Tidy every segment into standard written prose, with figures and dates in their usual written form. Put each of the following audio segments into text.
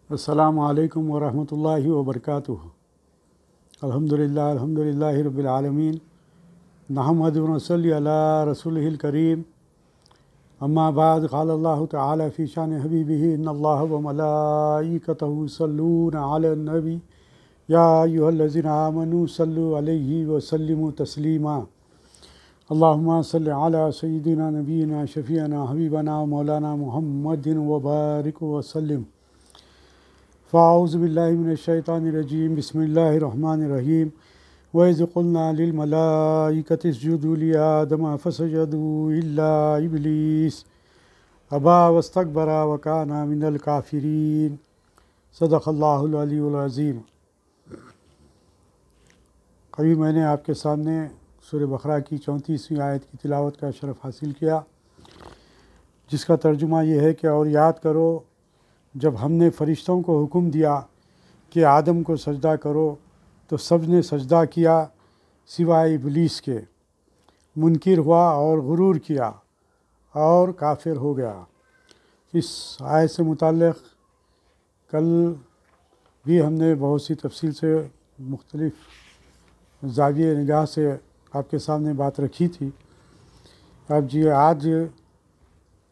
अस्सलामु अलैकुम वरहमतुल्लाहि वबरकातुहू। अल्हम्दुलिल्लाहि रब्बिल आलमीन। नहमदु व नसल्ली अला रसूलिहिल करीम। अम्मा बाद क़ाल अल्लाहु तआला फ़ी शान हबीबिही इन्नल्लाह व मलाइकतहु युसल्लूना अलन नबी या अय्युहल्लज़ीना आमनू सल्लु अलैहि व सल्लिमू तस्लीमा। अल्लाहुम्मा सल्लि अला सय्यिदिना नबीना शफ़ीअना हबीबना मौलाना मुहम्मदिन व बारिक व सल्लिम। फ़ाऊज़ु बिल्लाहि मिनश्शैतानिर्रजीम बिस्मिल्लाहिर्रहमानिर्रहीम। वइज़ क़ुल्ना लिल मलाइकति इसजुदू लिआदम फ़सजदू इल्ला इब्लीस अबा वस्तकबरा व काना मिनल काफ़िरीन। सदक़ल्लाहुल अलीयुल अज़ीम। कभी मैंने आपके सामने सूरह बक़रा की 34वीं आयत की तिलावत का शरफ़ हासिल किया, जिसका तर्जुमा ये है कि और याद करो जब हमने फ़रिश्तों को हुक्म दिया कि आदम को सजदा करो तो सब ने सजदा किया सिवाय इब्लीस के। मुनकिर हुआ और गुरूर किया और काफिर हो गया। इस आयत से मुताल्लिक़ कल भी हमने बहुत सी तफसील से मुख्तलिफ़ ज़ाविये निगाह से आपके सामने बात रखी थी। अब जी आज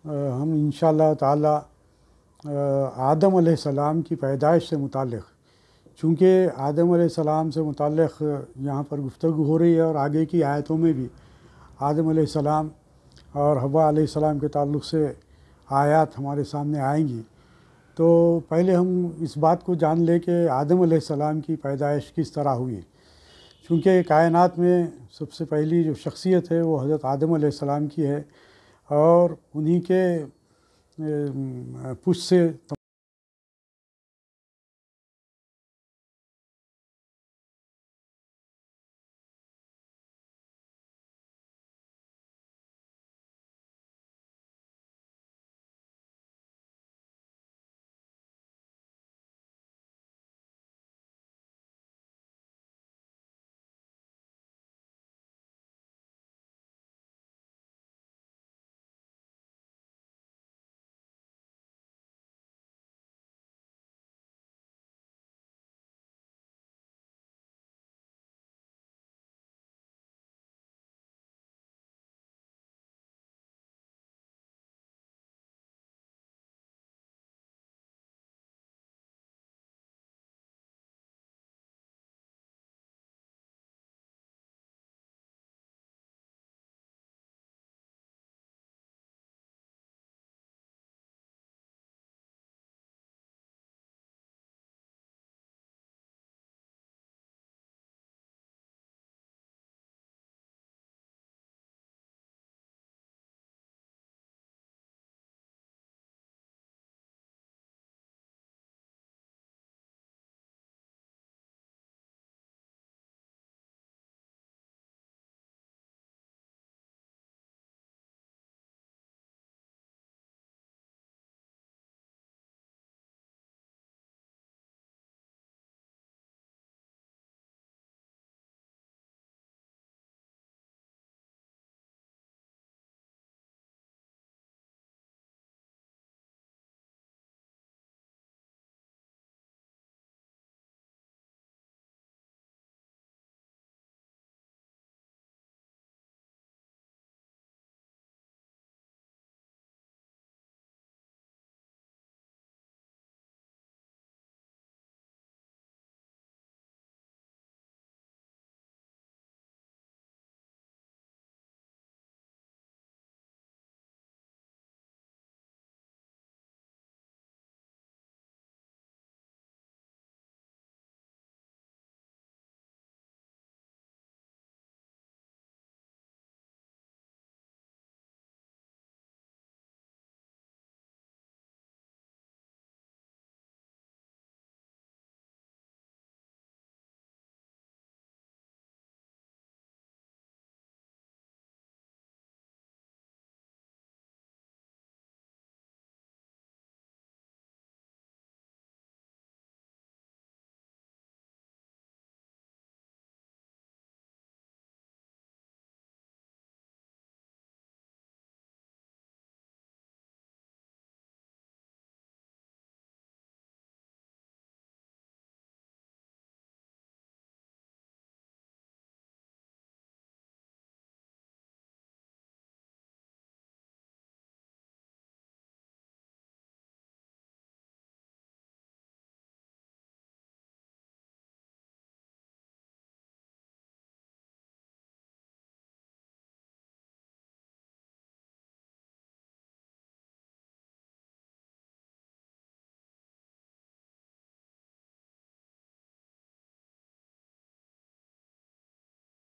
हम इंशाअल्लाह ताला आदम अलैहिस्सलाम की पैदाइश से मुताल्लिक़, चूँकि आदम अलैहिस्सलाम से मुताल्लिक़ यहाँ पर गुफ्तगू हो रही है और आगे की आयतों में भी आदम अलैहिस्सलाम और हव्वा अलैहिस्सलाम के ताल्लुक़ से आयात हमारे सामने आएंगी। तो पहले हम इस बात को जान लें कि आदम अलैहिस्सलाम की पैदाइश किस तरह हुई। चूँकि कायनात में सबसे पहली जो शख्सियत है वो हज़रत आदम अलैहिस्सलाम की है और उन्हीं के पुश से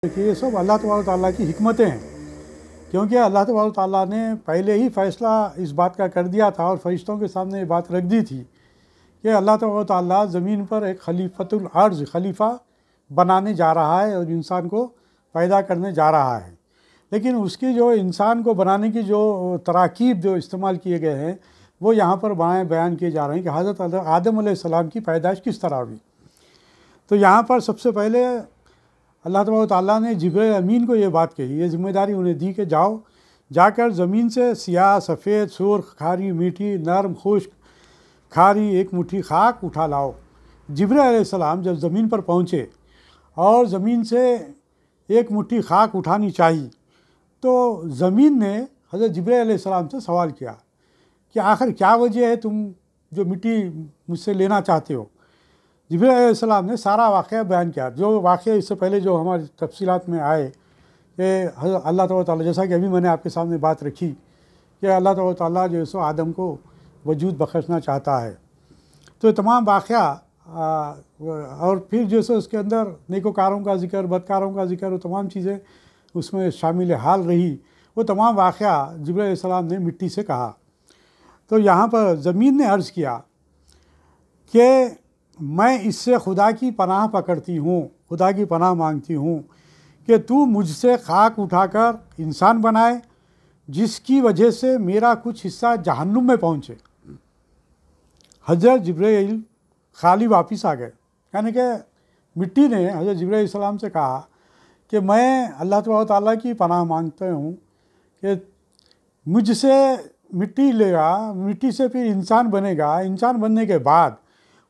कि ये सब अल्लाह तबारक ताला की हिकमतें हैं, क्योंकि अल्लाह तबारक ताला ने पहले ही फ़ैसला इस बात का कर दिया था और फरिश्तों के सामने ये बात रख दी थी कि अल्लाह तबारक ताला ज़मीन पर एक खलीफतुल अर्ज़ खलीफा बनाने जा रहा है और इंसान को पैदा करने जा रहा है। लेकिन उसकी जो इंसान को बनाने की जो तराकीब जो इस्तेमाल किए गए हैं वो यहाँ पर बयान किए जा रहे हैं कि हज़रत आदम अलैहिस्सलाम की पैदाइश किस तरह हुई। तो यहाँ पर सबसे पहले अल्लाह तबारक ताला ने जिब्रील अमीन को ये बात कही, ये ज़िम्मेदारी उन्हें दी कि जाओ जाकर ज़मीन से सियाह, सफ़ेद, सुर्ख, खारी, मीठी, नरम, खुश्क, खारी एक मुट्ठी खाक उठा लाओ। जिब्रील अलैहिस्सलाम जब ज़मीन पर पहुँचे और ज़मीन से एक मुट्ठी खाक उठानी चाहिए तो ज़मीन ने हज़रत जिब्रील अलैहिस्सलाम से सवाल किया कि आखिर क्या वजह है तुम जो मिट्टी मुझसे लेना चाहते हो। जिब्रील अलैहिस्सलाम ने सारा वाक़या बयान किया, जो वाक़या इससे पहले जो हमारी तफसीलात में आए कि अल्लाह तबारक ताला, जैसा कि अभी मैंने आपके सामने बात रखी कि अल्लाह तबारक ताला जो है सो आदम को वजूद बख्शना चाहता है। तो तमाम वाक़या और फिर जो है उसके अंदर नेकोकारों का ज़िक्र, बदकारों का ज़िक्र, वो तमाम चीज़ें उसमें शामिल हाल रही। वो तमाम वाक़या जिब्रील अलैहिस्सलाम ने मिट्टी से कहा। तो यहाँ पर ज़मीन ने अर्ज़ किया कि मैं इससे खुदा की पनाह पकड़ती हूँ, खुदा की पनाह मांगती हूँ कि तू मुझसे खाक उठाकर इंसान बनाए जिसकी वजह से मेरा कुछ हिस्सा जहन्नुम में पहुँचे। हज़रत जिब्रील खाली वापस आ गए, यानी कि मिट्टी ने हज़रत जिब्रील अलैहिस्सलाम से कहा कि मैं अल्लाह तबारक ताला की पनाह मांगता हूँ कि मुझसे मिट्टी लेगा, मिट्टी से फिर इंसान बनेगा, इंसान बनने के बाद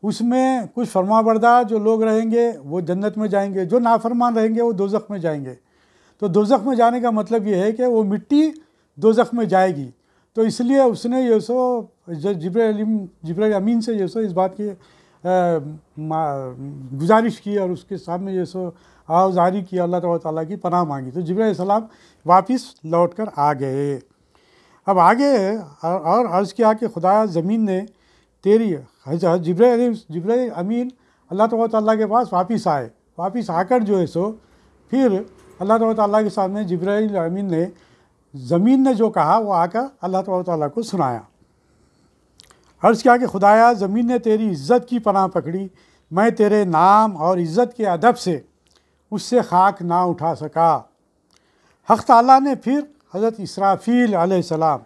उसमें कुछ फरमाबरदार जो लोग रहेंगे वो जन्नत में जाएंगे, जो नाफरमान रहेंगे वो दोज़ख में जाएंगे। तो दोज़ख में जाने का मतलब ये है कि वो मिट्टी दोज़ख में जाएगी। तो इसलिए उसने ये सो जिब्रील अमीन से ये सो इस बात की गुजारिश की और उसके सामने ये सो आवाज़ारी की, अल्लाह ताला की पनाह मांगी। तो जिब्रील अलैहिस्सलाम वापस लौट कर आ गए। अब आगे और अर्ज़ किया कि खुदा ज़मीन ने तेरी जिब्रील अमीन अल्लाह ताला के पास वापस आए। वापस आकर जो है सो फिर अल्लाह ताला के सामने जिब्रील अमीन ने ज़मीन ने जो कहा वो आकर अल्लाह ताला को सुनाया। अर्ज़ किया कि खुदाया ज़मीन ने तेरी इज़्ज़त की पनाह पकड़ी, मैं तेरे नाम और इज़्ज़त के अदब से उससे खाक ना उठा सका। हक़ ताला ने फिर हज़रत इसराफ़ील अलैहिस्सलाम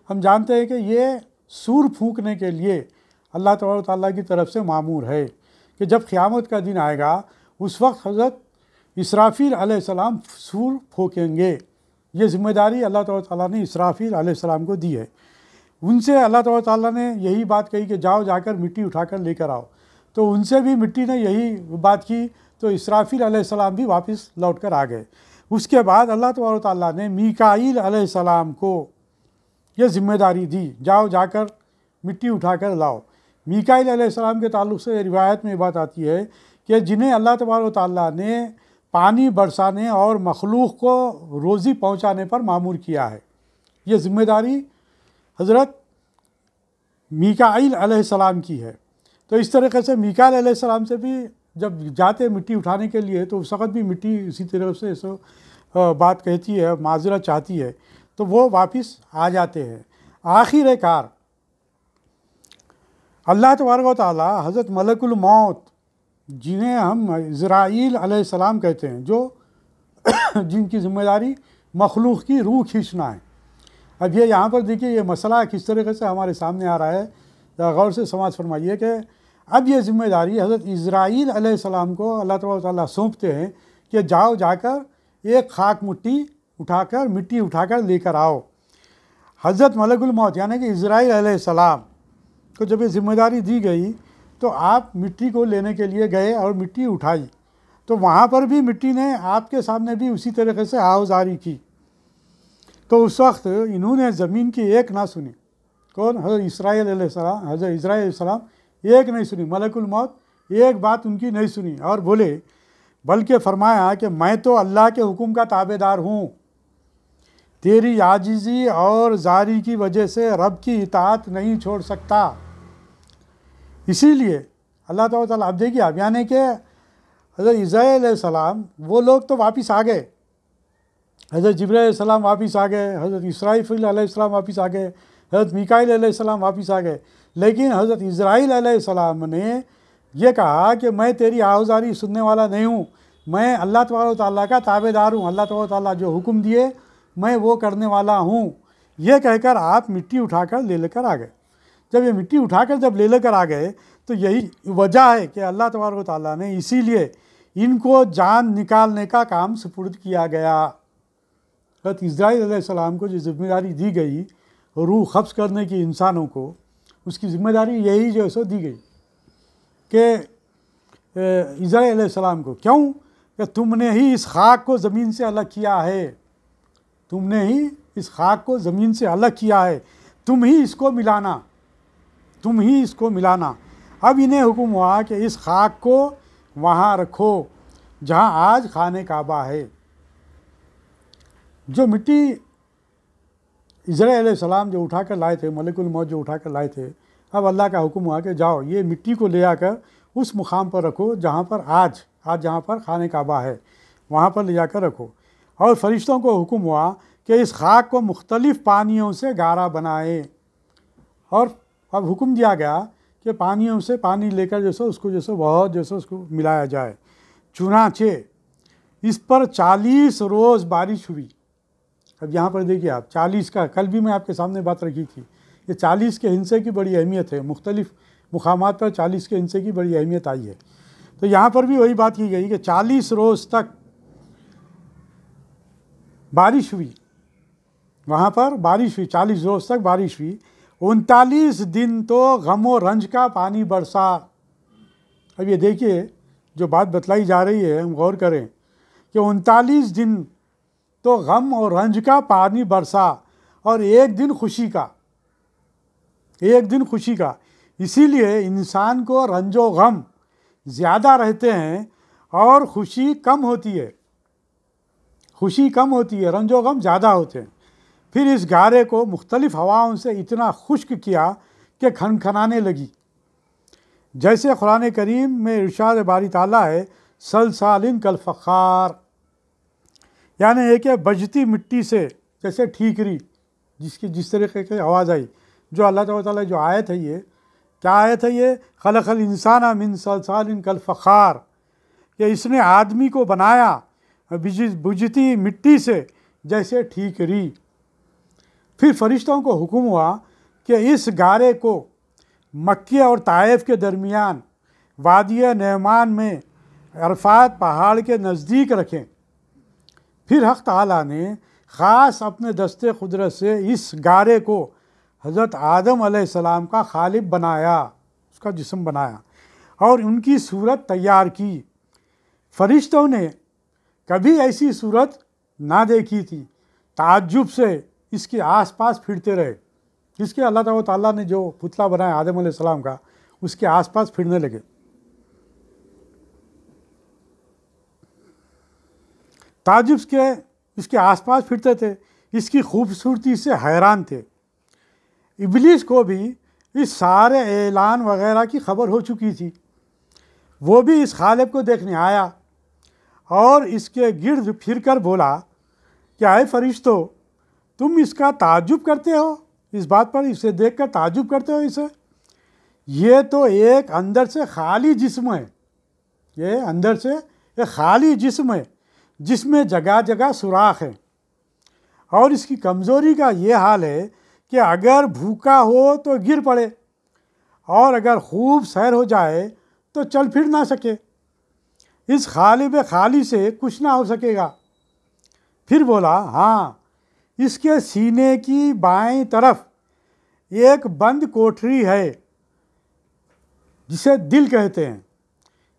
हम जानते हैं कि ये सूर फूंकने के लिए अल्लाह तबारक ताला की तरफ से मामूर है कि जब क़यामत का दिन आएगा उस वक्त हज़रत इसराफ़ील अलैहिस्सलाम सूर फूकेंगे। ये ज़िम्मेदारी अल्लाह तबारक ताला ने इसराफ़ील अलैहिस्सलाम को दी है। उनसे अल्लाह तबारक ताला ने यही बात कही कि जाओ जाकर मिट्टी उठाकर लेकर आओ। तो उनसे भी मिट्टी ने यही बात की, तो इसराफ़ील अलैहिस्सलाम भी वापस लौट कर आ गए। उसके बाद अल्लाह तबारक ताला ने मीकाईल अलैहिस्सलाम को ये ज़िम्मेदारी दी, जाओ जाकर मिट्टी उठाकर लाओ। मीकाईल अलैहिस्सलाम के ताल्लुक़ से रिवायत में बात आती है कि जिन्हें अल्लाह तबारक ताला ने पानी बरसाने और मखलूक़ को रोज़ी पहुँचाने पर मामूर किया है। ये ज़िम्मेदारी हज़रत मीकाईल अलैहिस्सलाम की है। तो इस तरीक़े से मीकाईल अलैहिस्सलाम से भी जब जाते मिट्टी उठाने के लिए तो उस वक़्त भी मिट्टी इसी तरह से बात कहती है, माज़रत चाहती है, तो वो वापस आ जाते हैं। आखिरकार अल्लाह तबारक व तआला हज़रत मलकुल मौत, जिन्हें हम इज़राईल अलैहिस्सलाम कहते हैं, जो जिनकी ज़िम्मेदारी मखलूक़ की रूह खींचना है। अब ये यहाँ पर देखिए ये मसला किस तरीके से हमारे सामने आ रहा है, गौर से समाज फरमाइए कि अब ये ज़िम्मेदारी हज़रत इज़राईल अलैहिस्सलाम को अल्लाह तबारक व तआला सौंपते हैं कि जाओ जाकर एक खाक मिट्टी उठाकर लेकर आओ। हज़रत मलकुल मौत यानी कि इज़राईल अलैहिस्सलाम को जब ये ज़िम्मेदारी दी गई तो आप मिट्टी को लेने के लिए गए और मिट्टी उठाई, तो वहाँ पर भी मिट्टी ने आपके सामने भी उसी तरीके से आवाज़ारी की। तो उस वक्त इन्होंने ज़मीन की एक ना सुनी। कौन? हज़रत इज़राईल अलैहिस्सलाम एक नहीं सुनी, मलकुल मौत एक बात उनकी नहीं सुनी और बोले, बल्कि फरमाया कि मैं तो अल्लाह के हुक्म का ताबेदार हूँ, तेरी आजिज़ी और ज़ारी की वजह से रब की इताअत नहीं छोड़ सकता। इसीलिए अल्लाह ताला, अब देखिए, अब यानी कि हज़रत इज़राइल अलैहिस्सलाम वो लोग तो वापस आ गए, हज़रत जिब्राइल अलैहिस्सलाम वापस आ गए, हज़रत इसराइल अलैहिस्सलाम वापस आ गए, हज़रत मीकाईल अलैहिस्सलाम वापस आ गए। लेकिन हज़रत इज़राइल अलैहिस्सलाम ने ये कहा कि मैं तेरी आहुजारी सुनने वाला नहीं हूँ, मैं अल्लाह तबारक व तआला का ताबेदार हूँ, अल्लाह तबारक व तआला जो हुक्म दिए मैं वो करने वाला हूँ। ये कहकर आप मिट्टी उठाकर ले लेकर आ गए। जब ये मिट्टी उठाकर जब ले लेकर आ गए तो यही वजह है कि अल्लाह तबारक व तआला ने इसीलिए इनको जान निकालने का काम सुपुर्द किया गया। हज़रत इज़राइल अलैहिस्सलाम को जो जिम्मेदारी दी गई रूह क़ब्ज़ करने की इंसानों को, उसकी ज़िम्मेदारी यही जो सो दी गई कि इज़राइल अलैहिस्सलाम को, क्यों कि तुमने ही इस खाक को ज़मीन से अलग किया है, तुमने ही इस खाक को ज़मीन से अलग किया है, तुम ही इसको मिलाना, तुम ही इसको मिलाना। अब इन्हें हुक्म हुआ कि इस खाक को वहाँ रखो जहाँ आज खाने काबा है। जो मिट्टी इज़राइल अलैहिस्सलाम जो उठा कर लाए थे, मलकुल मौत जो उठा कर लाए थे, अब अल्लाह का हुक्म हुआ कि जाओ ये मिट्टी को ले आकर उस मुकाम पर रखो जहाँ पर आज जहाँ पर खाने काबा है वहाँ पर ले जाकर रखो। और फरिश्तों को हुक्म हुआ कि इस खाक को मुख्तलिफ़ पानियों से गारा बनाए। और अब हुक्म दिया गया कि पानियों से पानी लेकर जैसे उसको जैसे बहुत जैसे उसको मिलाया जाए। चुनाचे इस पर 40 रोज़ बारिश हुई। अब यहाँ पर देखिए आप 40 का, कल भी मैं आपके सामने बात रखी थी, ये 40 के हिस्से की बड़ी अहमियत है, मुख्तलिफ़ मुकामात पर 40 के हिस्से की बड़ी अहमियत आई है। तो यहाँ पर भी वही बात की गई कि 40 रोज़ तक बारिश हुई, वहाँ पर बारिश हुई, 40 रोज़ तक बारिश हुई। 39 दिन तो गम व रंज का पानी बरसा। अब ये देखिए जो बात बतलाई जा रही है, हम गौर करें कि 39 दिन तो गम और रंज का पानी बरसा और एक दिन खुशी का, एक दिन खुशी का। इसीलिए इंसान को रंजो गम ज़्यादा रहते हैं और खुशी कम होती है, खुशी कम होती है, रंजो गम ज़्यादा होते हैं। फिर इस गारे को मुख्तलिफ़ हवाओं से इतना खुश्क किया कि खनखनाने लगी। जैसे कुरान करीम में इरशाद बारी ताला है, सलसालिन कल फ़खार, यानी एक बजती मिट्टी से, जैसे ठीकरी जिसकी जिस तरीके की आवाज़ आई, जो अल्लाह ताला जो आयत है, ये क्या आयत है, ये खलक़ल इंसाना मिन सलसालिन कल फ़खार, कि इसने आदमी को बनाया बुझती मिट्टी से जैसे ठीकरी। फिर फरिश्तों को हुक्म हुआ कि इस गारे को मक्के और ताइफ के दरमियान वादिया नहमान में अरफात पहाड़ के नज़दीक रखें। फिर हक़ ताला ने ख़ास अपने दस्ते कुदरत से इस गारे को हज़रत आदम अलैहिस्सलाम का खालिब बनाया, उसका जिस्म बनाया और उनकी सूरत तैयार की। फरिश्तों ने कभी ऐसी सूरत ना देखी थी, ताज्जुब से इसके आसपास फिरते रहे। इसके अल्लाह ताला ने जो पुतला बनाया आदम अलैहिस्सलाम का, उसके आसपास फिरने लगे। ताज्जुब के इसके आसपास फिरते थे, इसकी खूबसूरती से हैरान थे। इब्लीस को भी इस सारे ऐलान वगैरह की खबर हो चुकी थी, वो भी इस खालिब को देखने आया और इसके गिर्द फिरकर बोला कि आए फरिश्तों, तुम इसका ताज्जुब करते हो, इस बात पर इसे देखकर ताज्जुब करते हो इसे? ये तो एक अंदर से खाली जिस्म है, ये अंदर से एक खाली जिस्म है जिसमें जगह जगह सुराख है। और इसकी कमज़ोरी का ये हाल है कि अगर भूखा हो तो गिर पड़े और अगर खूब सैर हो जाए तो चल फिर ना सके। इस खालिब खाली से कुछ ना हो सकेगा। फिर बोला, हाँ, इसके सीने की बाएं तरफ एक बंद कोठरी है जिसे दिल कहते हैं।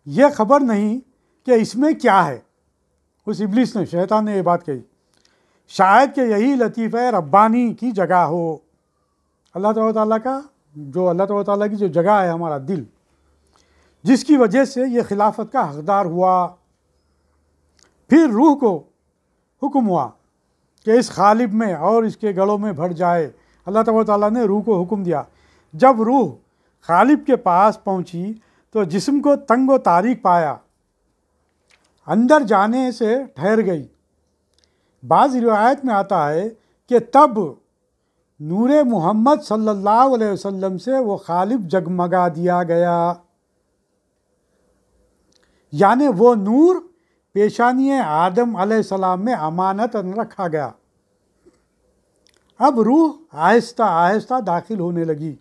यह खबर नहीं कि इसमें क्या है। उस इब्लीस ने, शैतान ने ये बात कही, शायद कि यही लतीफ़ा रब्बानी की जगह हो। अल्लाह ताला का जो, अल्लाह ताला की जो जगह है हमारा दिल, जिसकी वजह से ये खिलाफत का हकदार हुआ। फिर रूह को हुक्म हुआ कि इस खालिब में और इसके गलों में भर जाए। अल्लाह ताला ने रूह को हुक्म दिया। जब रूह खालिब के पास पहुंची तो जिस्म को तंग व तारीक पाया। अंदर जाने से ठहर गई। बाज़ रिवायत में आता है कि तब नूरे मोहम्मद सल्लल्लाहु अलैहि वसल्लम से वो खालिब जगमगा दिया गया, यानी वो नूर पेशानी आदम अलैहिस्सलाम में अमानत रखा गया। अब रूह आहिस्ता आहिस्ता दाखिल होने लगी।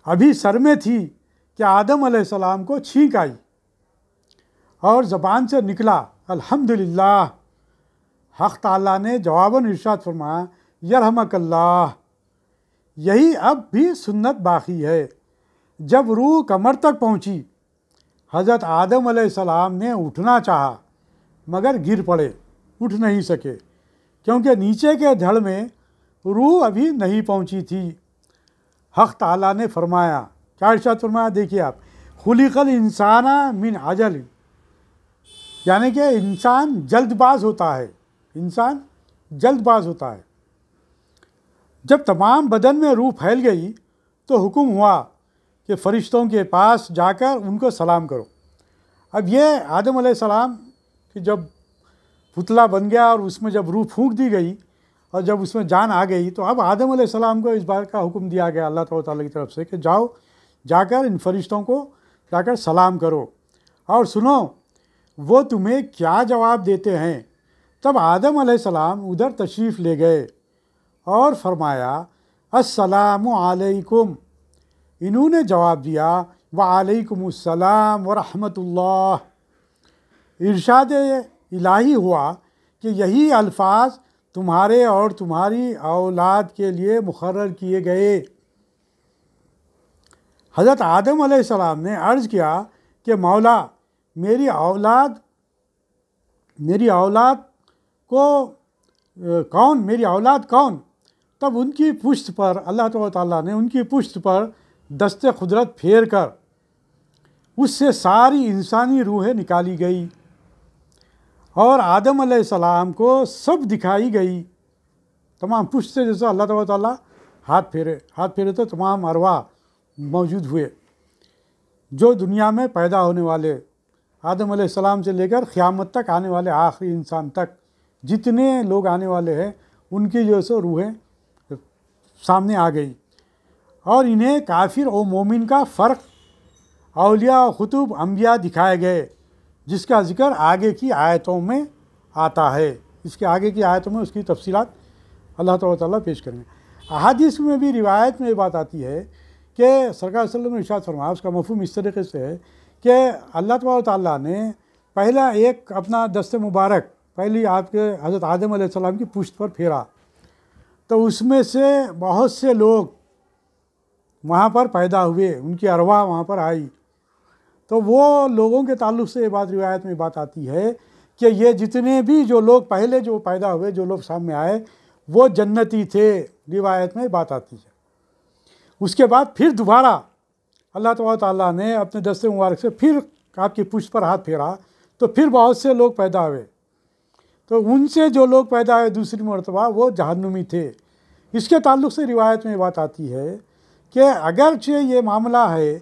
अभी सर में थी कि आदम अलैहिस्सलाम को छींक आई और ज़बान से निकला अल्हम्दुलिल्लाह। हक़ ताला ने जवाबन इरशाद फरमाया यरहमकल्लाह। यही अब भी सुन्नत बाकी है। जब रूह कमर तक पहुंची, हज़रत आदम अलैहिस्सलाम ने उठना चाहा मगर गिर पड़े, उठ नहीं सके, क्योंकि नीचे के धड़ में रूह अभी नहीं पहुंची थी। हक़ ताला ने फरमाया, क्या इरशाद फरमाया, देखिए आप, खुलिक़ल इंसाना मिन अजल, यानी कि इंसान जल्दबाज होता है, इंसान जल्दबाज होता है। जब तमाम बदन में रूह फैल गई तो हुक्म हुआ कि फ़रिश्तों के पास जाकर उनको सलाम करो। अब ये आदम अलैहिस्सलाम कि जब पुतला बन गया और उसमें जब रूह फूंक दी गई और जब उसमें जान आ गई, तो अब आदम अलैहिस्सलाम को इस बात का हुक्म दिया गया अल्लाह ताला की तरफ से कि जाओ, जाकर इन फ़रिश्तों को जाकर सलाम करो और सुनो वो तुम्हें क्या जवाब देते हैं। तब आदम अलैहिस्सलाम उधर तशरीफ़ ले गए और फरमाया अस्सलामु अलैकुम। इन्होंने जवाब दिया वालैकुमुस्सलाम व रहमतुल्लाह। इरशाद इलाही हुआ कि यही अल्फाज तुम्हारे और तुम्हारी औलाद के लिए मुकर्रर किए गए। हज़रत आदम अलैहिस्सलाम ने अर्ज़ किया कि मौला मेरी औलाद कौन। तब उनकी पुश्त पर अल्लाह ताला ने उनकी पुश्त पर दस्ते खुदरत फेर कर उससे सारी इंसानी रूहें निकाली गई और आदम अलैहिस्सलाम को सब दिखाई गई। तमाम पुश्त से जैसे अल्लाह ताला हाथ फेरे तो तमाम अरवाह मौजूद हुए जो दुनिया में पैदा होने वाले, आदम अलैहिस्सलाम से लेकर क़यामत तक आने वाले आखिरी इंसान तक जितने लोग आने वाले हैं, उनकी जो सो रूहें सामने आ गई और इन्हें काफिर और मोमिन का फ़र्क औलिया और खुतूब अम्बिया दिखाए गए, जिसका ज़िक्र आगे की आयतों में आता है। इसके आगे की आयतों में उसकी तफसीलात अल्लाह ताला पेश करेंगे। अहादीस में भी रिवायत में ये बात आती है कि सरकार सल्लल्लाहु अलैहि वसल्लम ने इरशाद फरमाया, उसका मफ़हूम इस तरीके से है कि अल्लाह ताला ने पहला एक अपना दस्ते मुबारक पहली आपके हज़रत आदम अलैहिस्सलाम की पुश्त पर फेरा, तो उसमें से बहुत से लोग वहाँ पर पैदा हुए, उनकी अरवाह वहाँ पर आई। तो वो लोगों के ताल्लुक़ से ये बात रिवायत में बात आती है कि ये जितने भी जो लोग पहले जो पैदा हुए, जो लोग सामने आए, वो जन्नती थे, रिवायत में बात आती है। उसके बाद फिर दोबारा अल्लाह ताला ने अपने दस्ते मुबारक से फिर आपकी पुश्त पर हाथ फेरा, तो फिर बहुत से लोग पैदा हुए। तो उनसे जो लोग पैदा हुए दूसरी मरतबा वो जहन्नुमी थे। इसके ताल्लुक़ से रिवायत में बात आती है कि अगरचे ये मामला है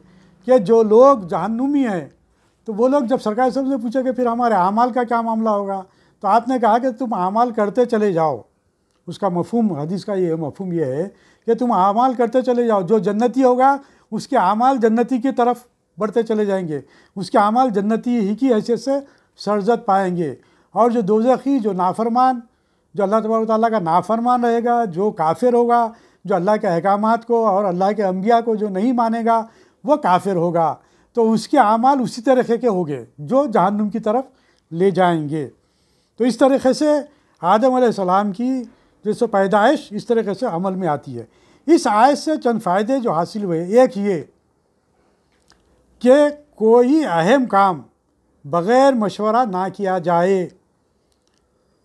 कि जो लोग जहन्नुमी हैं, तो वो लोग जब सरकार से पूछे कि फिर हमारे आमाल का क्या मामला होगा, तो आपने कहा कि तुम आमाल करते चले जाओ। उसका मफ़हूम हदीस का ये मफ़हूम ये है कि तुम आमाल करते चले जाओ, जो जन्नती होगा उसके आमाल जन्नती की तरफ बढ़ते चले जाएंगे, उसके आमाल जन्नती ही की हैसियत से सरजत पाएंगे। और जो दोज़खी, जो नाफरमान, जो अल्लाह तबारक ताला का नाफरमान रहेगा, जो काफिर होगा, जो अल्लाह के अहकामात को और अल्लाह के अंबिया को जो नहीं मानेगा, वो काफिर होगा। तो उसके आमाल उसी तरीक़े के होंगे जो जहन्नुम की तरफ ले जाएंगे। तो इस तरीक़े से आदम अलैहिस्सलाम की जैसे पैदाइश इस तरीक़े से अमल में आती है। इस आयत से चंद फ़ायदे जो हासिल हुए, एक ये कि कोई अहम काम बग़ैर मशवरा ना किया जाए,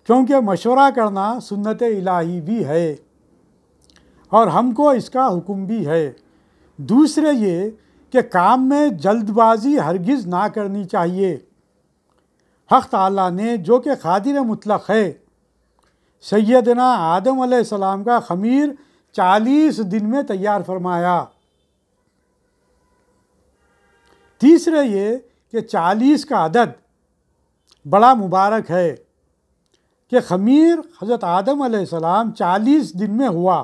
क्योंकि मशवरा करना सुन्नत इलाही भी है और हमको इसका हुक्म भी है। दूसरे ये कि काम में जल्दबाजी हरगिज़ ना करनी चाहिए। हक़ ताला ने जो कि क़ादिर मुतलक़ है, सैयदना आदम अलैहिस्सलाम का ख़मीर 40 दिन में तैयार फरमाया। तीसरे ये कि 40 का अदद बड़ा मुबारक है कि ख़मीर हज़रत आदम अलैहिस्सलाम 40 दिन में हुआ।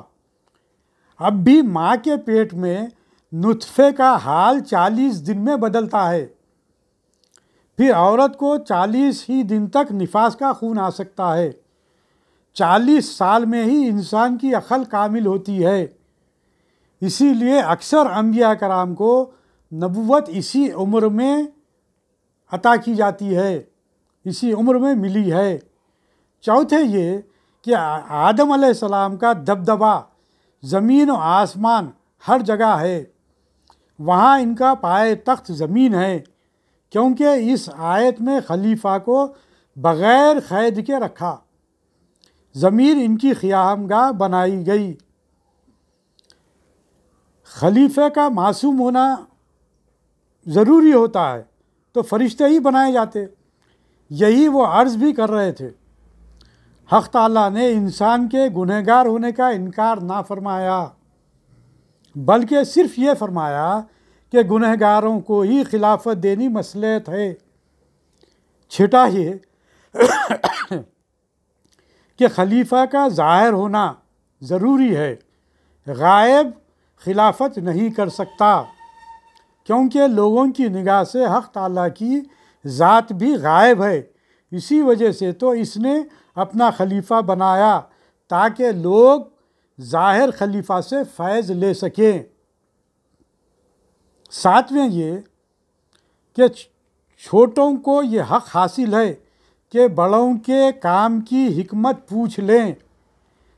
अब भी माँ के पेट में नुत्फ़े का हाल 40 दिन में बदलता है। फिर औरत को 40 ही दिन तक निफास का खून आ सकता है। 40 साल में ही इंसान की अक़ल कामिल होती है। इसीलिए अक्सर अंबिया कराम को नबुव्वत इसी उम्र में अता की जाती है, इसी उम्र में मिली है। चौथे ये कि आदम अलैहिस्सलाम का दबदबा ज़मीन और आसमान हर जगह है। वहाँ इनका पाए तख्त ज़मीन है, क्योंकि इस आयत में खलीफा को बग़ैर क़ैद के रखा। ज़मीन इनकी क़यामगाह बनाई गई। खलीफे का मासूम होना ज़रूरी होता है तो फरिश्ते ही बनाए जाते। यही वो अर्ज़ भी कर रहे थे। हक़ ताला ने इंसान के गुनहगार होने का इनकार ना फरमाया, बल्कि सिर्फ़ ये फरमाया कि गुनहगारों को ही खिलाफत देनी मसलहत है। छठा ये कि खलीफा का ज़ाहिर होना ज़रूरी है। गायब खिलाफत नहीं कर सकता, क्योंकि लोगों की निगाह से हक़ ताला की ज़ात भी गायब है। इसी वजह से तो इसने अपना खलीफा बनाया, ताकि लोग ज़ाहिर खलीफा से फ़ैज़ ले सकें। सातवें ये कि छोटों को ये हक़ हासिल है कि बड़ों के काम की हिकमत पूछ लें,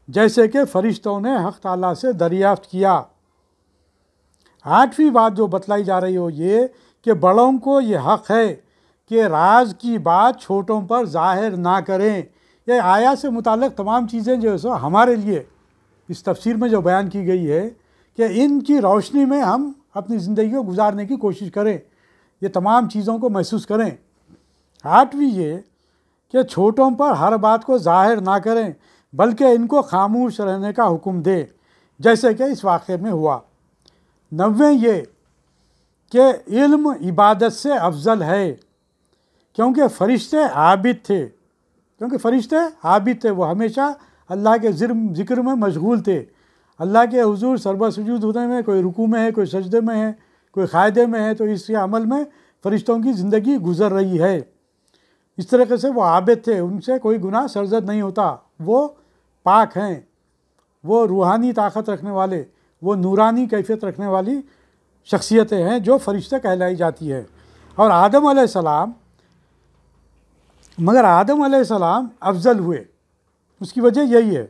जैसे कि फ़रिश्तों ने हक़ ताला से दरियाफ़्त किया। आठवीं बात जो बतलाई जा रही हो ये कि बड़ों को ये हक़ है कि राज की बात छोटों पर ज़ाहिर ना करें। ये आया से मुताल्लिक़ तमाम चीज़ें जो है सो हमारे लिए इस तफसीर में जो बयान की गई है कि इनकी रोशनी में हम अपनी ज़िंदगी को गुजारने की कोशिश करें, ये तमाम चीज़ों को महसूस करें। आठवीं ये कि छोटों पर हर बात को ज़ाहिर ना करें, बल्कि इनको खामोश रहने का हुक्म दे, जैसे कि इस वाक़े में हुआ। नवें ये कि इल्म इबादत से अफजल है, क्योंकि फ़रिश्ते आबिद थे, वो हमेशा अल्लाह के ज़िक्र में मशगूल थे। अल्लाह के हुजूर सरबा सुजूद होने में, कोई रुकू में है, कोई सजदे में है, कोई क़ायदे में है, तो इस अमल में फ़रिश्तों की ज़िंदगी गुज़र रही है। इस तरीके से वो आबिद थे, उनसे कोई गुनाह सरज़द नहीं होता। वो पाक हैं, वो रूहानी ताकत रखने वाले, वो नूरानी कैफियत रखने वाली शख्सियतें हैं जो फ़रिश्ते कहलाई जाती है। और आदम अलैहिस्सलाम, मगर आदम अलैहिस्सलाम अफजल हुए। उसकी वजह यही है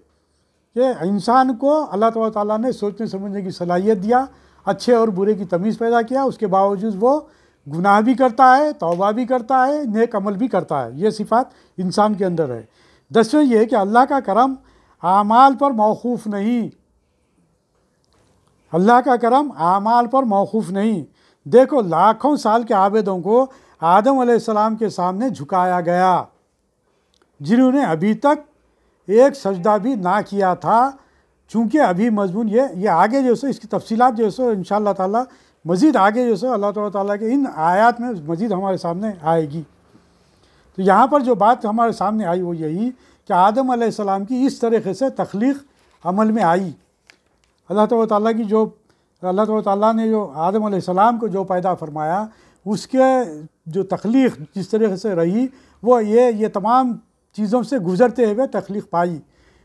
कि इंसान को अल्लाह ताला ने सोचने समझने की सलाहियत दिया, अच्छे और बुरे की तमीज़ पैदा किया। उसके बावजूद वो गुनाह भी करता है, तौबा भी करता है, नेक अमल भी करता है। ये सिफ़ात इंसान के अंदर है। 10वें ये कि अल्लाह का करम आमाल पर मौकूफ़ नहीं, अल्लाह का करम आमाल पर मौकूफ़ नहीं। देखो, लाखों साल के आबिदों को आदम अलैहिस्सलाम के सामने झुकाया गया, जिन्होंने अभी तक एक सजदा भी ना किया था। चूँकि अभी मजमून ये आगे जो सो इसकी तफसीलात जो सो इंशाअल्लाह ताला मज़ीद आगे जो सो अल्लाह ताला के इन आयात में मज़ीद हमारे सामने आएगी। तो यहाँ पर जो बात हमारे सामने आई वो यही कि आदम अलैहिस्सलाम की इस तरीक़े से तख्लीक़ अमल में आई। अल्लाह ताला की जो अल्लाह ताला ने जो आदम अलैहिस्सलाम को जो पैदा फरमाया, उसके जो तख्लीक़ जिस तरीक़े से रही, वो ये तमाम चीज़ों से गुज़रते हुए तख्लीक़ पाई।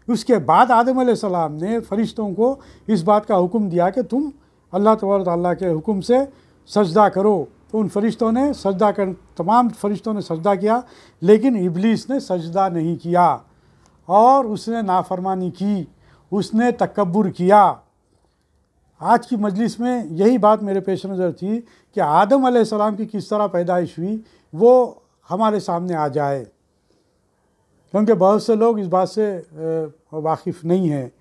उसके बाद आदम अलैहिस्सलाम ने फ़रिश्तों को इस बात का हुक्म दिया कि तुम अल्लाह ताला के हुक्म से सजदा करो। तो उन फ़रिश्तों ने सजदा कर, तमाम फ़रिश्तों ने सजदा किया, लेकिन इब्लीस ने सजदा नहीं किया और उसने नाफरमानी की, उसने तकब्बुर किया। आज की मजलिस में यही बात मेरे पेश नज़र थी कि आदम अलैहिस्सलाम की किस तरह पैदाइश हुई वो हमारे सामने आ जाए, क्योंकि बहुत से लोग इस बात से वाकिफ़ नहीं हैं।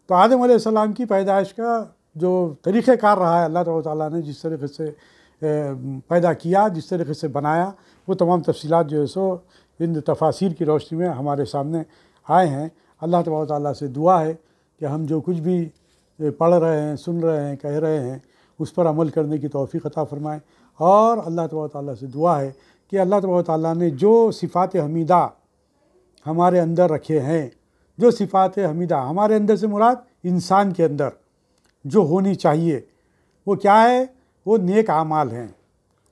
तो आदम अलैहिस्सलाम की पैदाइश का जो तरीक़ेकार रहा है, अल्लाह ताला ने जिस तरीक़े से पैदा किया, जिस तरीक़े से बनाया, वो तमाम तफसीलात जो है सो इन तफासिर की रोशनी में हमारे सामने आए हैं। अल्लाह ताला से दुआ है कि हम जो कुछ भी पढ़ रहे हैं, सुन रहे हैं, कह रहे हैं, उस पर अमल करने की तौफ़ीक़ अता फ़रमाएँ। और अल्लाह ताला से दुआ है कि अल्लाह तबारक व तआला ने जो सिफ़ात हमीदा हमारे अंदर रखे हैं, जो सिफ़ात हमीदा हमारे अंदर से मुराद इंसान के अंदर जो होनी चाहिए, वो क्या है? वो नेक आमाल हैं,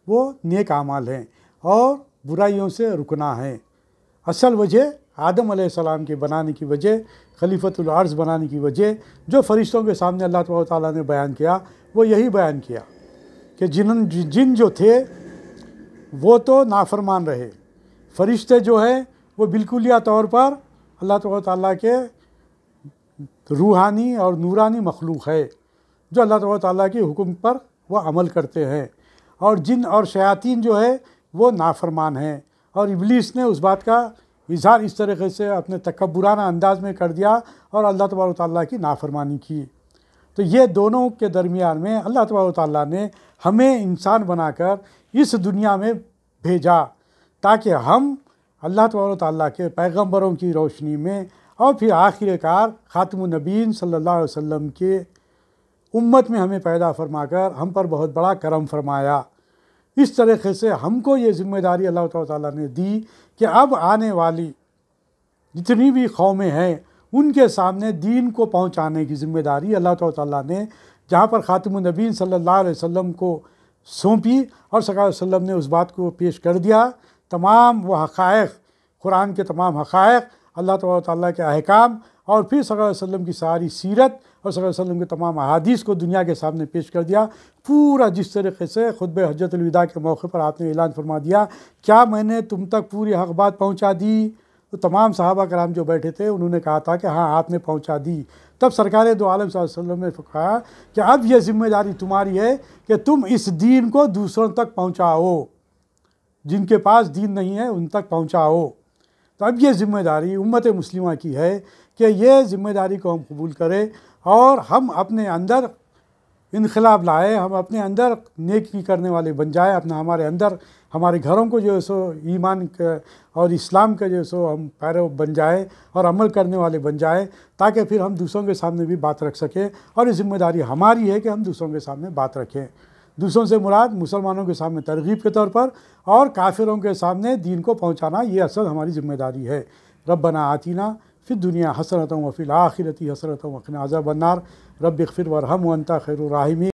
वो नेक आमाल हैं और बुराइयों से रुकना है। असल वजह आदम अलैहिस्सलाम के बनाने की वजह, खलीफतुल अर्ज़ बनाने की वजह, जो फरिश्तों के सामने अल्लाह तबारक व तआला ने बयान किया, वो यही बयान किया कि जिन जो थे वो तो नाफरमान रहे, फरिश्ते जो है वो बिल्कुलिया तौर पर अल्लाह तबारक व तआला के रूहानी और नूरानी मखलूक है, जो अल्लाह तबारक व तआला के हुक्म पर वह अमल करते हैं। और जिन और शयातीन जो है वो नाफरमान हैं। और इब्लीस ने उस बात का इजहार इस तरीके से अपने तकब्बुराना अंदाज में कर दिया और अल्लाह तबारक व तआला की नाफरमानी की। तो ये दोनों के दरमियान में अल्लाह तबारक व तआला ने हमें इंसान बनाकर इस दुनिया में भेजा ताकि हम अल्लाह तबारक व तआला के पैगंबरों की रोशनी में और फिर आखिरकार खातमुन नबीयीन सल्लल्लाहु अलैहि वसल्लम के उम्मत में हमें पैदा फरमाकर हम पर बहुत बड़ा करम फरमाया। इस तरीके से हमको ये ज़िम्मेदारी अल्लाह ताला ने दी कि अब आने वाली जितनी भी कौमें हैं उनके सामने दीन को पहुंचाने की ज़िम्मेदारी अल्लाह ताला ने जहाँ पर खातमुन नबीयीन सल्लल्लाहु अलैहि वसल्लम को सौंपी और सल्लल्लाहु अलैहि वसल्लम ने उस बात को पेश कर दिया। तमाम वो हक़ाइक़, कुरान के तमाम हक़ाइक़, अल्लाह ताला के अहकाम और फिर सल्लल्लाहु अलैहि वसल्लम की सारी सीरत और सल्लल्लाहु अलैहि वसल्लम के तमाम अहादीस को दुनिया के सामने पेश कर दिया। पूरा जिस तरीके से खुतबे हज्जतुल विदा के मौके पर आपने ऐलान फरमा दिया, क्या मैंने तुम तक पूरी हक़ बात पहुँचा दी? तो तमाम सहाबा कराम जो बैठे थे उन्होंने कहा था कि हाँ आपने पहुँचा दी। तब सरकार दो आलम सल्लल्लाहु अलैहि वसल्लम ने कहा कि अब यह ज़िम्मेदारी तुम्हारी है कि तुम इस दीन को दूसरों तक पहुँचाओ, जिनके पास दीन नहीं है उन तक पहुँचाओ। तो अब ये ज़िम्मेदारी उम्मत मुस्लिमा की है कि ये ज़िम्मेदारी को हम कबूल करें और हम अपने अंदर इनकलाब लाए, हम अपने अंदर नेकी करने वाले बन जाए, हमारे अंदर हमारे घरों को जो है सो ईमान और इस्लाम का जो है सो हम पैरव बन जाए और अमल करने वाले बन जाए, ताकि फिर हम दूसरों के सामने भी बात रख सकें। और ये ज़िम्मेदारी हमारी है कि हम दूसरों के सामने बात रखें। दूसरों से मुराद मुसलमानों के सामने तरगीब के तौर पर और काफिरों के सामने दीन को पहुँचाना, ये असल हमारी ज़िम्मेदारी है। रब्बना आतीना फिद दुनिया हसनतम व फिल आखिरती हसनतम व क़िना अज़ाबन्नार रब्बिग़फिर वरहम व अंता खैरुर राहिमीन।